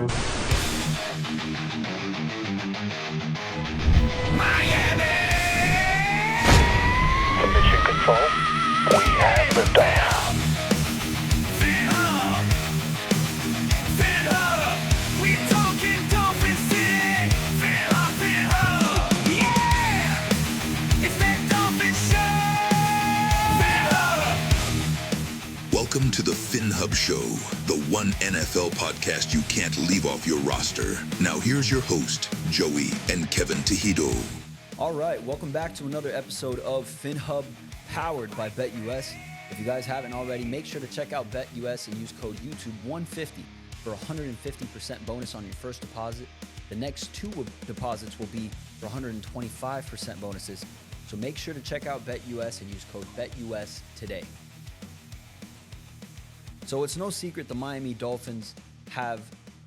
Miami! To mission control, we have liftoff. Phinhub! Phinhub! We talking Dolphin City! Phinhub, Phinhub! Yeah! It's that Dolphin Show! Phinhub! Welcome to the Phinhub Show, the one NFL podcast you can't leave off your roster. Now here's your host, Joey and Kevin Tejedo. All right, welcome back to another episode of Phinhub, powered by BetUS. If you guys haven't already, make sure to check out BetUS and use code YouTube150 for a 150% bonus on your first deposit. The next two deposits will be for 125% bonuses. So make sure to check out BetUS and use code BetUS today. So it's no secret the Miami Dolphins have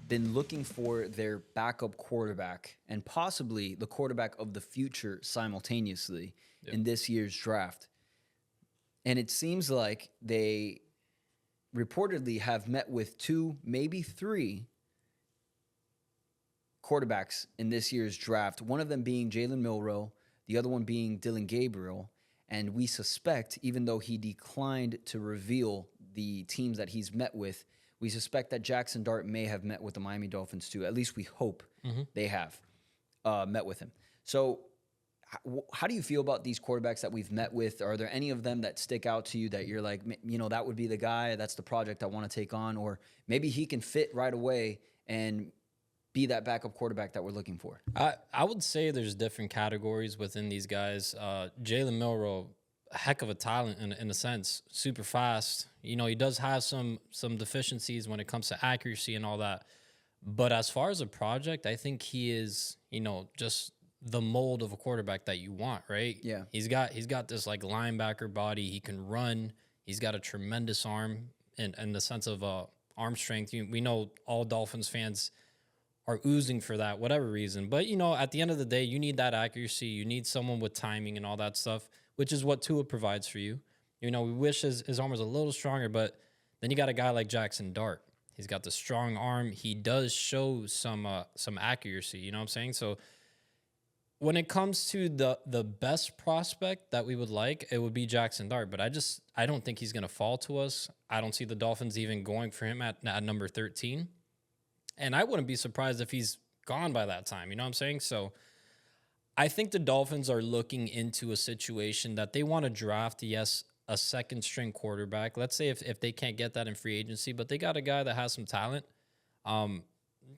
been looking for their backup quarterback and possibly the quarterback of the future simultaneously in this year's draft. And it seems like they reportedly have met with two, maybe three quarterbacks in this year's draft, one of them being Jalen Milrow, the other one being Gabriel. And we suspect, even though he declined to reveal the teams that he's met with, we suspect that Jackson Dart may have met with the Miami Dolphins too. At least we hope they have met with him. So how do you feel about these quarterbacks that we've met with? Are there any of them that stick out to you that you're like, you know, that would be the guy, that's the project I want to take on? Or maybe he can fit right away and be that backup quarterback that we're looking for? I would say there's different categories within these guys. Jalen Milrow, a heck of a talent in a sense, super fast. You know, he does have some deficiencies when it comes to accuracy and all that. But as far as a project, I think he is, you know, just the mold of a quarterback that you want, right? Yeah. He's got this like linebacker body. He can run. He's got a tremendous arm in the sense of arm strength. We know all Dolphins fans are oozing for that, whatever reason. But, you know, at the end of the day, you need that accuracy. You need someone with timing and all that stuff, which is what Tua provides for you. You know, we wish his arm was a little stronger, but then you got a guy like Jackson Dart. He's got the strong arm. He does show some accuracy, you know what I'm saying? So when it comes to the best prospect that we would like, it would be Jackson Dart. But I don't think he's going to fall to us. I don't see the Dolphins even going for him at number 13. And I wouldn't be surprised if he's gone by that time, you know what I'm saying? So I think the Dolphins are looking into a situation that they want to draft, yes, a second-string quarterback. Let's say if they can't get that in free agency, but they got a guy that has some talent,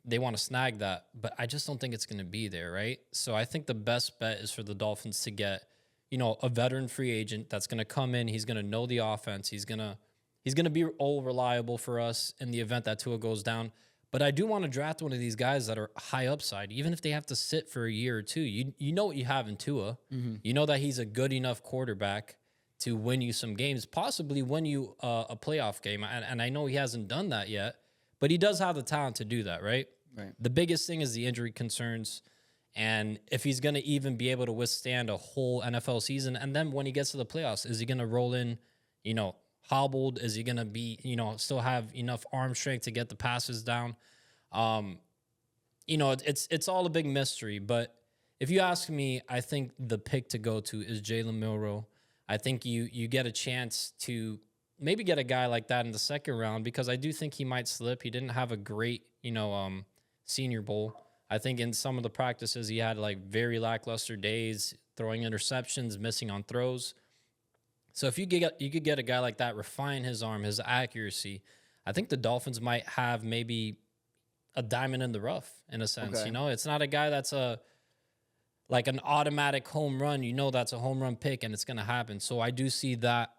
they want to snag that. But I just don't think it's going to be there, right? So I think the best bet is for the Dolphins to get, you know, a veteran free agent that's going to come in. He's going to know the offense. He's going to be all reliable for us in the event that Tua goes down. But I do want to draft one of these guys that are high upside, even if they have to sit for a year or two. You know what you have in Tua. Mm-hmm. You know that he's a good enough quarterback to win you some games, possibly win you a playoff game. And I know he hasn't done that yet, but he does have the talent to do that, right? Right. The biggest thing is the injury concerns, and if he's going to even be able to withstand a whole NFL season. And then when he gets to the playoffs, is he going to roll in, you know, hobbled? Is he going to be, you know, still have enough arm strength to get the passes down? You know, it's all a big mystery. But if you ask me, I think the pick to go to is Jalen Milrow. I think you get a chance to maybe get a guy like that in the second round, because I do think he might slip. He didn't have a great, you know, Senior Bowl. I think in some of the practices he had like very lackluster days, throwing interceptions, missing on throws. So if you could get a guy like that, refine his arm, his accuracy, I think the Dolphins might have maybe a diamond in the rough in a sense. Okay. You know, it's not a guy that's like an automatic home run. You know that's a home run pick and it's going to happen. So I do see that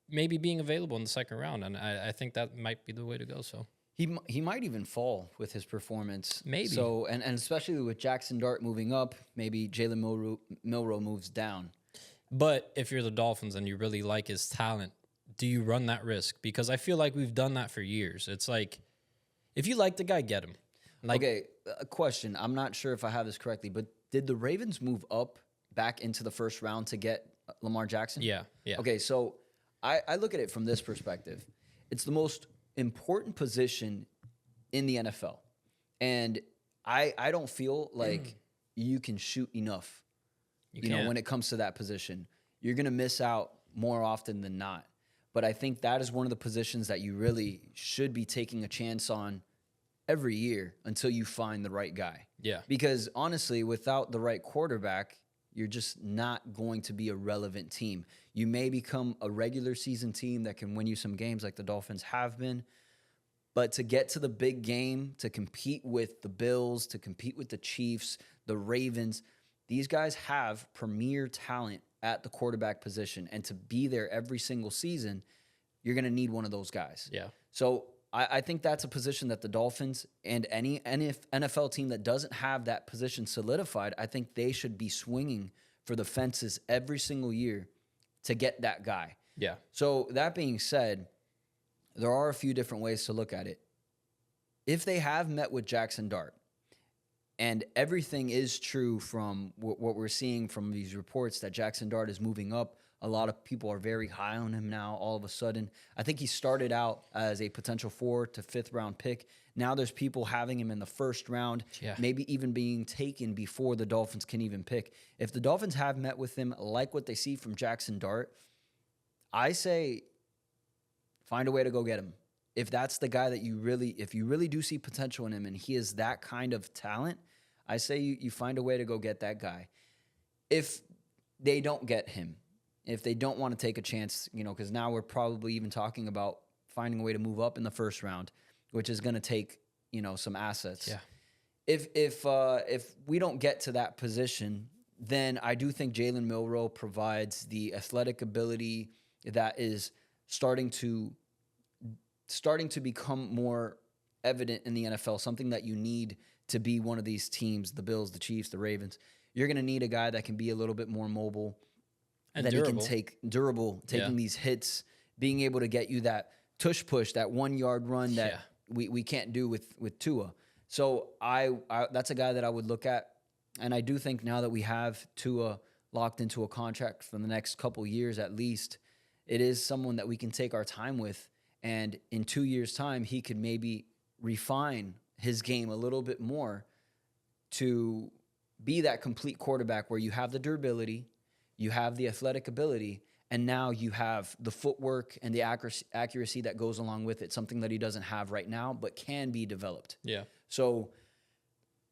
maybe being available in the second round, and I think that might be the way to go. So he might even fall with his performance. Maybe. So and especially with Jackson Dart moving up, maybe Jalen Milrow moves down. But if you're the Dolphins and you really like his talent, do you run that risk? Because I feel like we've done that for years. It's like, if you like the guy, get him. Like, okay, a question. I'm not sure if I have this correctly, but did the Ravens move up back into the first round to get Lamar Jackson? Yeah. Okay, so I look at it from this perspective. It's the most important position in the NFL. And I don't feel like you can shoot enough. You know, can't. when it comes to that position, you're going to miss out more often than not. But I think that is one of the positions that you really should be taking a chance on every year until you find the right guy. Yeah. Because honestly, without the right quarterback, you're just not going to be a relevant team. You may become a regular season team that can win you some games like the Dolphins have been. But to get to the big game, to compete with the Bills, to compete with the Chiefs, the Ravens, these guys have premier talent at the quarterback position. And to be there every single season, you're going to need one of those guys. Yeah. So I think that's a position that the Dolphins and any NFL team that doesn't have that position solidified, I think they should be swinging for the fences every single year to get that guy. Yeah. So that being said, there are a few different ways to look at it. If they have met with Jackson Dart, and everything is true from what we're seeing from these reports that Jackson Dart is moving up, a lot of people are very high on him now all of a sudden. I think he started out as a potential 4th to 5th round pick. Now there's people having him in the 1st round, maybe even being taken before the Dolphins can even pick. If the Dolphins have met with him, like what they see from Jackson Dart, I say find a way to go get him. If that's the guy that if you really do see potential in him and he is that kind of talent, I say you find a way to go get that guy. If they don't get him, if they don't want to take a chance, you know, because now we're probably even talking about finding a way to move up in the 1st round, which is going to take, you know, some assets. Yeah. If we don't get to that position, then I do think Jalen Milrow provides the athletic ability that is starting to become more evident in the NFL, something that you need to be one of these teams, the Bills, the Chiefs, the Ravens. You're going to need a guy that can be a little bit more mobile, And that durable. he can take durable, taking these hits, being able to get you that tush push, that 1-yard run that we can't do with Tua. So I that's a guy that I would look at. And I do think now that we have Tua locked into a contract for the next couple years at least, it is someone that we can take our time with. And in 2 years' time, he could maybe refine his game a little bit more to be that complete quarterback where you have the durability, you have the athletic ability, and now you have the footwork and the accuracy that goes along with it, something that he doesn't have right now but can be developed. Yeah. So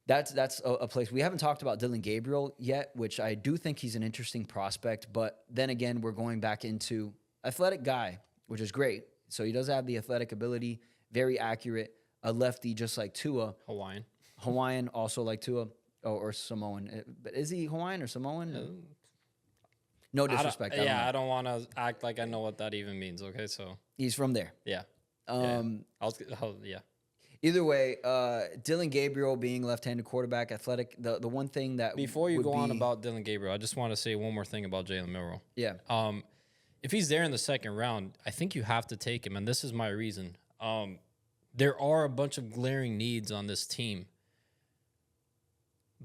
that's a place. We haven't talked about Dylan Gabriel yet, which I do think he's an interesting prospect. But then again, we're going back into athletic guy, which is great. So he does have the athletic ability, very accurate, a lefty just like Tua. Hawaiian also like Tua, or Samoan. But is he Hawaiian or Samoan? No disrespect. I don't want to act like I know what that even means. Okay, so he's from there. Yeah. Either way, Dylan Gabriel being left-handed quarterback, athletic. The one thing that before you go on about Dylan Gabriel, I just want to say one more thing about Jalen Milrow. Yeah. If he's there in the 2nd round, I think you have to take him, and this is my reason. There are a bunch of glaring needs on this team,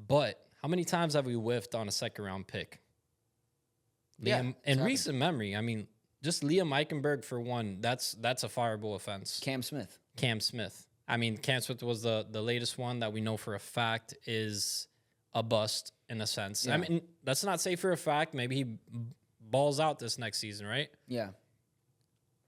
but how many times have we whiffed on a 2nd round pick? In recent memory, I mean, just Liam Eichenberg for one. That's a fireable offense. Cam Smith. I mean, Cam Smith was the latest one that we know for a fact is a bust in a sense. Yeah. I mean, let's not say for a fact. Maybe he balls out this next season, right? Yeah.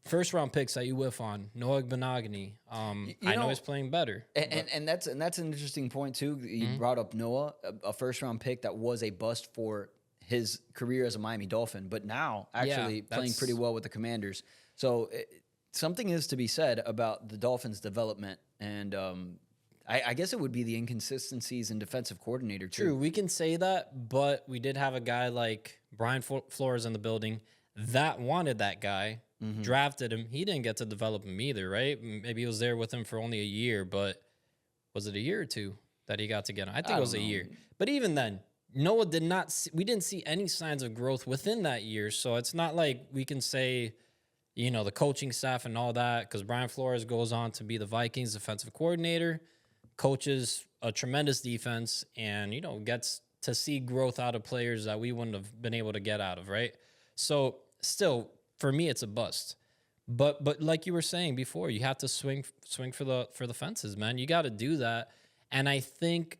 1st round picks that you whiff on, Noah Benogany. I know he's playing better. And that's an interesting point too. You brought up Noah, a 1st round pick that was a bust for his career as a Miami Dolphin, but now actually playing pretty well with the Commanders. So something is to be said about the Dolphins' development, and I guess it would be the inconsistencies in defensive coordinator too. True, we can say that, but we did have a guy like Brian Flores in the building that wanted that guy, drafted him. He didn't get to develop him either, right? Maybe he was there with him for only a year, but was it a year or two that he got to get him? I think it was a year. But even then, Noah did not. We didn't see any signs of growth within that year, so it's not like we can say, you know, the coaching staff and all that, because Brian Flores goes on to be the Vikings defensive coordinator, coaches a tremendous defense, and, you know, gets to see growth out of players that we wouldn't have been able to get out of, right? So still, for me, it's a bust. But like you were saying before, you have to swing for the fences, man. You got to do that. And I think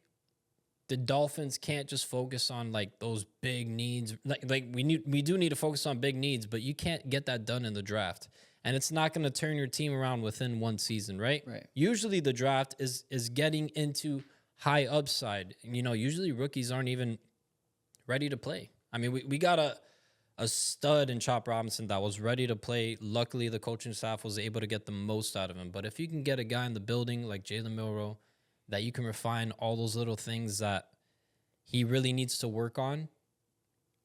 the Dolphins can't just focus on like those big needs. Like we do need to focus on big needs, but you can't get that done in the draft. And it's not going to turn your team around within one season, right? Right. Usually the draft is getting into high upside. Usually rookies aren't even ready to play. I mean, we got a stud in Chop Robinson that was ready to play. Luckily, the coaching staff was able to get the most out of him. But if you can get a guy in the building like Jalen Milrow, that you can refine all those little things that he really needs to work on,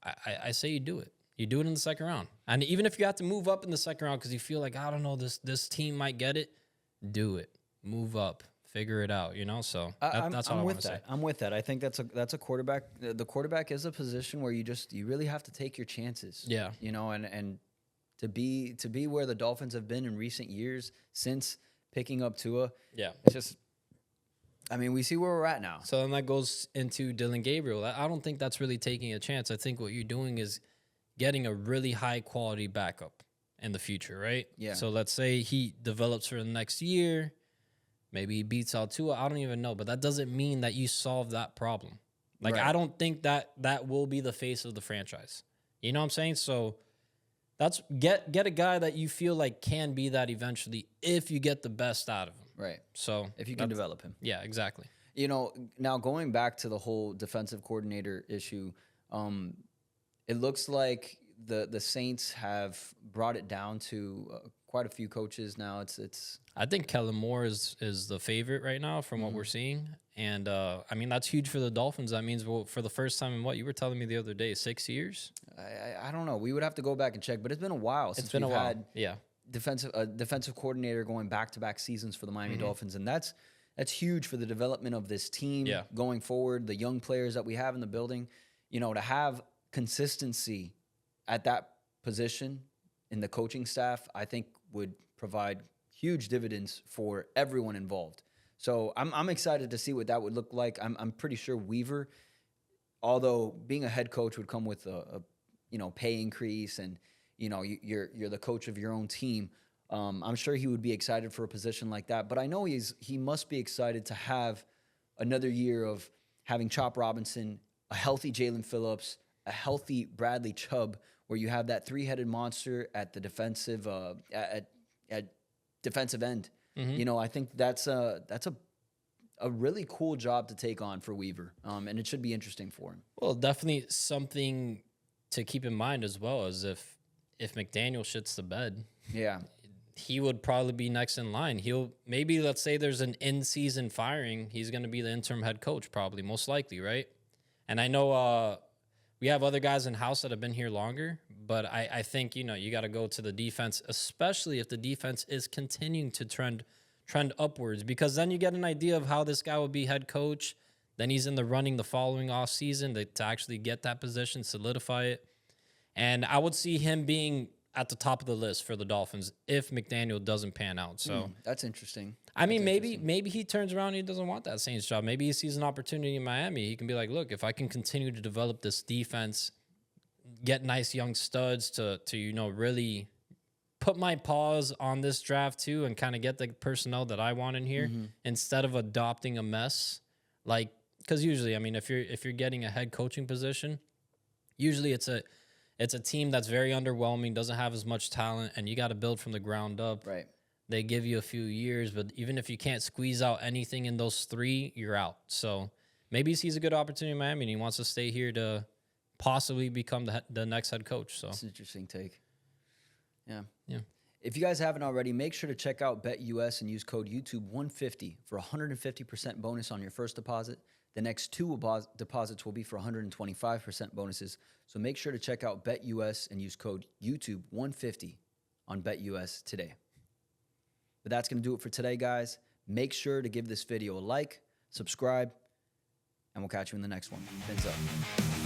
I say you do it. You do it in the second round. And even if you have to move up in the second round because you feel like, I don't know, this team might get it, do it. Move up. Figure it out, So that's all I want to say. I'm with that. I think that's a quarterback. The quarterback is a position where you really have to take your chances. Yeah. And to be where the Dolphins have been in recent years since picking up Tua. Yeah. It's just, I mean, we see where we're at now. So then that goes into Dylan Gabriel. I don't think that's really taking a chance. I think what you're doing is getting a really high quality backup in the future, right? Yeah. So let's say he develops for the next year. Maybe he beats out Tua. I don't even know. But that doesn't mean that you solve that problem. Like, Right. I don't think that will be the face of the franchise. You know what I'm saying? So that's get a guy that you feel like can be that eventually if you get the best out of him. Right. So If you can develop him. Yeah, exactly. Now going back to the whole defensive coordinator issue, it looks like the Saints have brought it down to quite a few coaches now. It's I think Kellen Moore is the favorite right now from what we're seeing. And, I mean, that's huge for the Dolphins. That means for the first time in what you were telling me the other day, 6 years? I don't know. We would have to go back and check, but it's been a while since we've had Yeah. defensive coordinator going back-to-back seasons for the Miami Dolphins, and that's huge for the development of this team going forward, the young players that we have in the building. To have consistency at that position in the coaching staff, I think would provide huge dividends for everyone involved. So I'm excited to see what that would look like. I'm pretty sure Weaver, although being a head coach would come with a pay increase, and you're the coach of your own team. I'm sure he would be excited for a position like that. But I know he must be excited to have another year of having Chop Robinson, a healthy Jalen Phillips, a healthy Bradley Chubb, where you have that three-headed monster at the defensive at defensive end. I think that's a really cool job to take on for Weaver, and it should be interesting for him. Well, definitely something to keep in mind as well as if McDaniel shits the bed. Yeah. He would probably be next in line. Let's say there's an in-season firing, he's going to be the interim head coach probably, most likely, right? And I know we have other guys in-house that have been here longer, but I think, you got to go to the defense, especially if the defense is continuing to trend upwards, because then you get an idea of how this guy will be head coach. Then he's in the running the following offseason to actually get that position, solidify it. And I would see him being at the top of the list for the Dolphins if McDaniel doesn't pan out. So That's interesting. I mean, maybe he turns around and he doesn't want that Saints job. Maybe he sees an opportunity in Miami. He can be like, look, if I can continue to develop this defense, get nice young studs to really put my paws on this draft too, and kind of get the personnel that I want in here instead of adopting a mess. Like, because usually, I mean, if you're getting a head coaching position, usually it's a team that's very underwhelming, doesn't have as much talent, and you got to build from the ground up. Right. They give you a few years, but even if you can't squeeze out anything in those 3, you're out. So maybe he sees a good opportunity in Miami and he wants to stay here to possibly become the next head coach. So That's an interesting take. Yeah. Yeah. If you guys haven't already, make sure to check out BetUS and use code YouTube150 for 150% bonus on your first deposit. The next 2 deposits will be for 125% bonuses. So make sure to check out BetUS and use code YouTube150 on BetUS today. But that's going to do it for today, guys. Make sure to give this video a like, subscribe, and we'll catch you in the next one. Fins up.